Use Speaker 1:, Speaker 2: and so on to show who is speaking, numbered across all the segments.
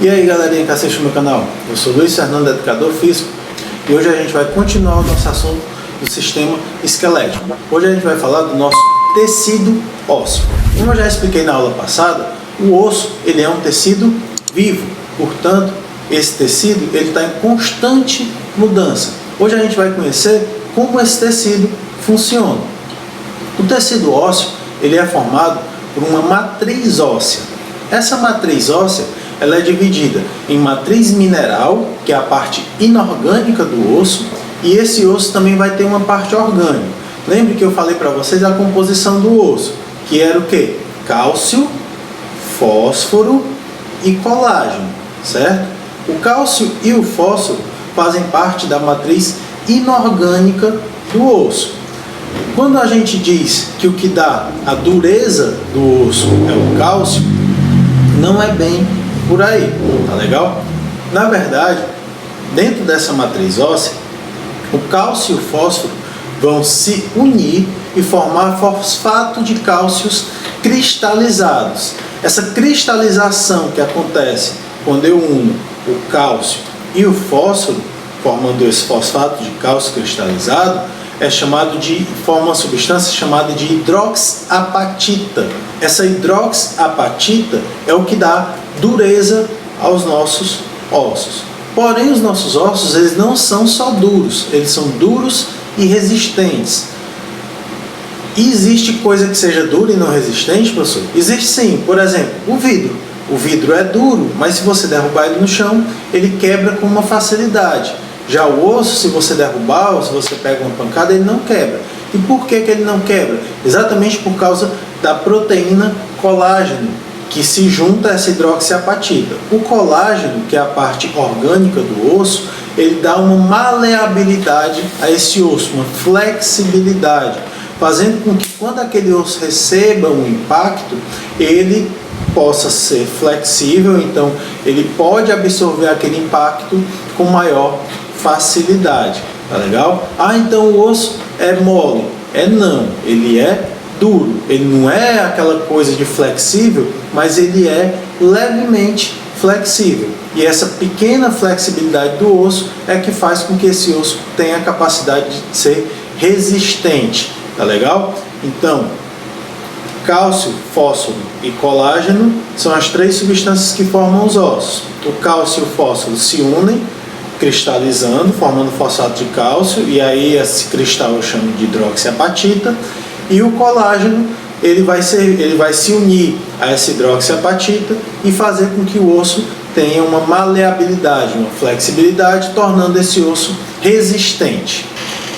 Speaker 1: E aí galerinha que assiste o meu canal, eu sou Luiz Fernando, educador físico, e hoje a gente vai continuar o nosso assunto do sistema esquelético. Hoje a gente vai falar do nosso tecido ósseo. Como eu já expliquei na aula passada, o osso ele é um tecido vivo, portanto esse tecido ele está em constante mudança. Hoje a gente vai conhecer como esse tecido funciona. O tecido ósseo ele é formado por uma matriz óssea. Essa matriz óssea ela é dividida em matriz mineral, que é a parte inorgânica do osso, e esse osso também vai ter uma parte orgânica. Lembre que eu falei para vocês a composição do osso, que era o que? Cálcio, fósforo e colágeno, certo? O cálcio e o fósforo fazem parte da matriz inorgânica do osso. Quando a gente diz que o que dá a dureza do osso é o cálcio, não é bem por aí, tá legal? Na verdade, dentro dessa matriz óssea, o cálcio e o fósforo vão se unir e formar fosfato de cálcios cristalizados. Essa cristalização que acontece quando eu uno o cálcio e o fósforo, formando esse fosfato de cálcio cristalizado, forma uma substância chamada de hidroxiapatita. Essa hidroxiapatita é o que dá dureza aos nossos ossos. Porém, os nossos ossos eles não são só duros, eles são duros e resistentes. E existe coisa que seja dura e não resistente, professor? Existe sim. Por exemplo, o vidro. O vidro é duro, mas se você derrubar ele no chão, ele quebra com uma facilidade. Já o osso, se você derrubar ou se você pega uma pancada, ele não quebra. E por que ele não quebra? Exatamente por causa da proteína colágeno, que se junta a essa hidroxiapatita. O colágeno, que é a parte orgânica do osso, ele dá uma maleabilidade a esse osso, uma flexibilidade, fazendo com que quando aquele osso receba um impacto, ele possa ser flexível, então ele pode absorver aquele impacto com maior facilidade, tá legal? Ah, então o osso é mole? Não, ele é duro, ele não é aquela coisa de flexível, mas ele é levemente flexível, e essa pequena flexibilidade do osso é que faz com que esse osso tenha a capacidade de ser resistente, tá legal? Então, cálcio, fósforo e colágeno são as três substâncias que formam os ossos. O cálcio e o fósforo se unem, cristalizando, formando fosfato de cálcio, e aí esse cristal eu chamo de hidroxiapatita, e o colágeno ele vai se unir a essa hidroxiapatita e fazer com que o osso tenha uma maleabilidade, uma flexibilidade, tornando esse osso resistente.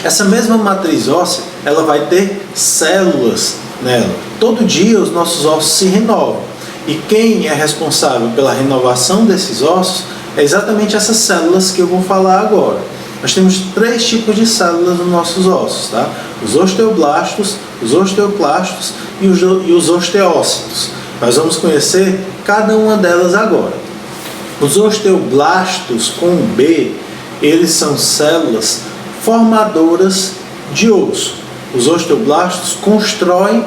Speaker 1: Essa mesma matriz óssea ela vai ter células nela. Todo dia os nossos ossos se renovam, e quem é responsável pela renovação desses ossos é exatamente essas células que eu vou falar agora. Nós temos três tipos de células nos nossos ossos, tá? Os osteoblastos, os osteoclastos e os osteócitos. Nós vamos conhecer cada uma delas agora. Os osteoblastos com B, eles são células formadoras de osso. Os osteoblastos constroem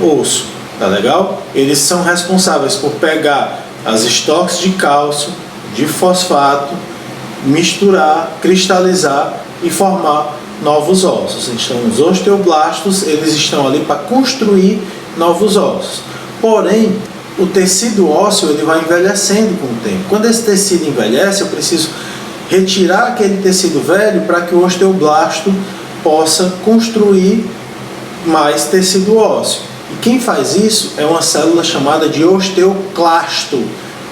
Speaker 1: osso, tá legal? Eles são responsáveis por pegar as estoques de cálcio, de fosfato, misturar, cristalizar e formar novos ossos. Então, os osteoblastos eles estão ali para construir novos ossos. Porém, o tecido ósseo ele vai envelhecendo com o tempo. Quando esse tecido envelhece, eu preciso retirar aquele tecido velho para que o osteoblasto possa construir mais tecido ósseo. E quem faz isso é uma célula chamada de osteoclasto,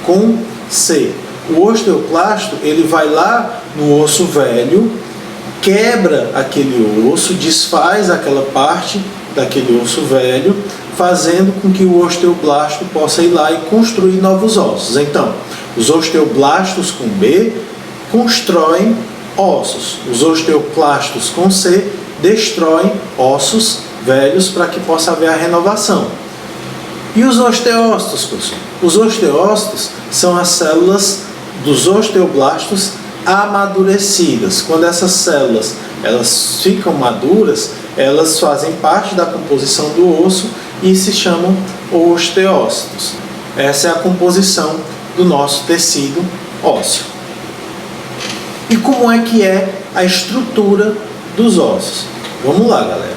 Speaker 1: com C. O osteoclasto ele vai lá no osso velho, quebra aquele osso, desfaz aquela parte daquele osso velho, fazendo com que o osteoblasto possa ir lá e construir novos ossos. Então, os osteoblastos com B constroem ossos. Os osteoclastos com C destroem ossos velhos para que possa haver a renovação. E os osteócitos, pessoal? Os osteócitos são as células dos osteoblastos amadurecidas. Quando essas células elas ficam maduras, elas fazem parte da composição do osso e se chamam osteócitos. Essa é a composição do nosso tecido ósseo. E como é que é a estrutura dos ossos? Vamos lá, galera.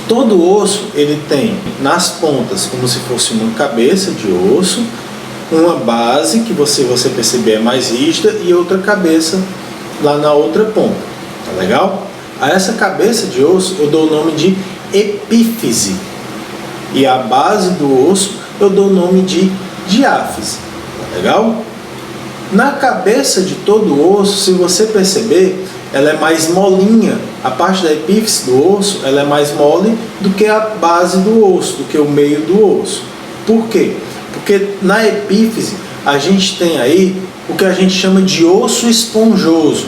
Speaker 1: Todo osso ele tem nas pontas como se fosse uma cabeça de osso, uma base que você perceber é mais rígida e outra cabeça lá na outra ponta, tá legal? A essa cabeça de osso eu dou o nome de epífise e a base do osso eu dou o nome de diáfise, tá legal? Na cabeça de todo o osso, se você perceber, ela é mais molinha. A parte da epífise do osso ela é mais mole do que a base do osso, do que o meio do osso. Por quê? Porque na epífise a gente tem aí o que a gente chama de osso esponjoso.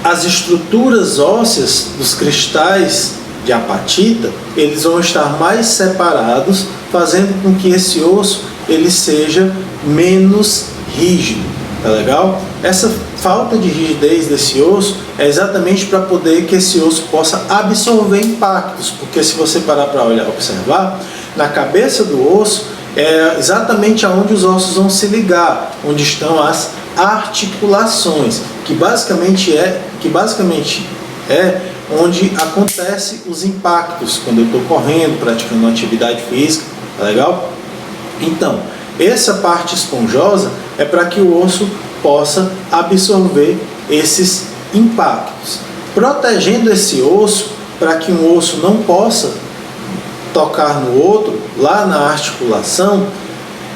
Speaker 1: As estruturas ósseas dos cristais de apatita, eles vão estar mais separados, fazendo com que esse osso ele seja menos rígido, tá legal? Essa falta de rigidez desse osso é exatamente para poder que esse osso possa absorver impactos, porque se você parar para olhar, observar, na cabeça do osso é exatamente aonde os ossos vão se ligar, onde estão as articulações, que basicamente é onde acontecem os impactos, quando eu estou correndo, praticando uma atividade física, tá legal? Então, essa parte esponjosa é para que o osso possa absorver esses impactos, protegendo esse osso para que um osso não possa tocar no outro, lá na articulação.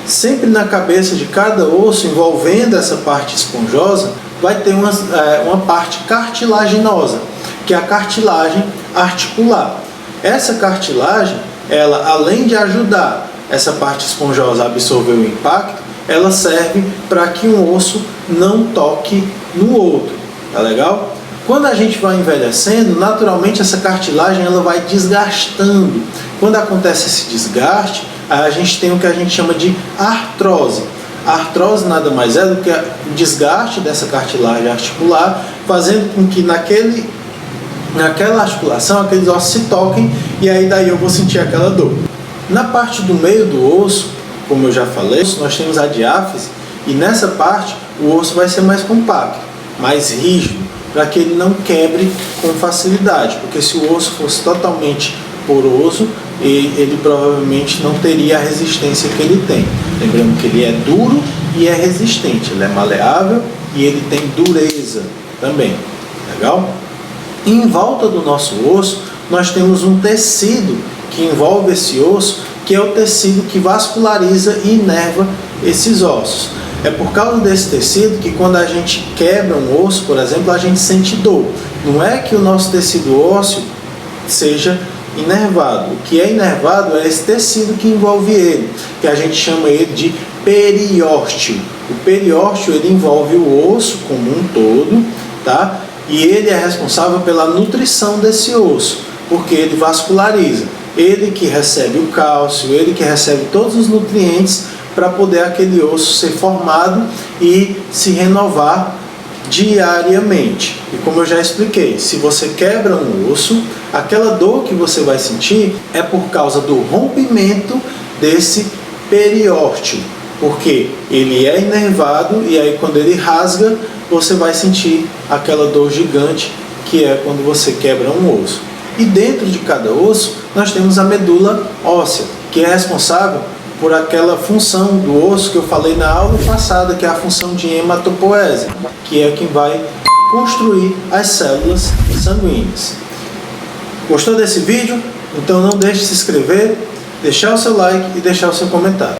Speaker 1: Sempre na cabeça de cada osso, envolvendo essa parte esponjosa, vai ter uma parte cartilaginosa, que é a cartilagem articular. Essa cartilagem, ela além de ajudar essa parte esponjosa a absorver o impacto, ela serve para que um osso não toque no outro, tá legal? Quando a gente vai envelhecendo, naturalmente essa cartilagem ela vai desgastando. Quando acontece esse desgaste, a gente tem o que a gente chama de artrose. A artrose nada mais é do que o desgaste dessa cartilagem articular, fazendo com que naquela articulação aqueles ossos se toquem e aí daí eu vou sentir aquela dor. Na parte do meio do osso, como eu já falei, nós temos a diáfise e nessa parte o osso vai ser mais compacto, mais rígido, para que ele não quebre com facilidade, porque se o osso fosse totalmente poroso, ele provavelmente não teria a resistência que ele tem. Lembrando que ele é duro e é resistente, ele é maleável e ele tem dureza também, legal? E em volta do nosso osso, nós temos um tecido que envolve esse osso, que é o tecido que vasculariza e inerva esses ossos. É por causa desse tecido que quando a gente quebra um osso, por exemplo, a gente sente dor. Não é que o nosso tecido ósseo seja inervado. O que é inervado é esse tecido que envolve ele, que a gente chama ele de periósteo. O periósteo ele envolve o osso como um todo, tá? E ele é responsável pela nutrição desse osso, porque ele vasculariza. Ele que recebe o cálcio, ele que recebe todos os nutrientes para poder aquele osso ser formado e se renovar diariamente. E como eu já expliquei, se você quebra um osso, aquela dor que você vai sentir é por causa do rompimento desse periósteo, porque ele é inervado e aí quando ele rasga, você vai sentir aquela dor gigante que é quando você quebra um osso. E dentro de cada osso, nós temos a medula óssea, que é responsável por aquela função do osso que eu falei na aula passada, que é a função de hematopoese, que é quem vai construir as células sanguíneas. Gostou desse vídeo? Então não deixe de se inscrever, deixar o seu like e deixar o seu comentário.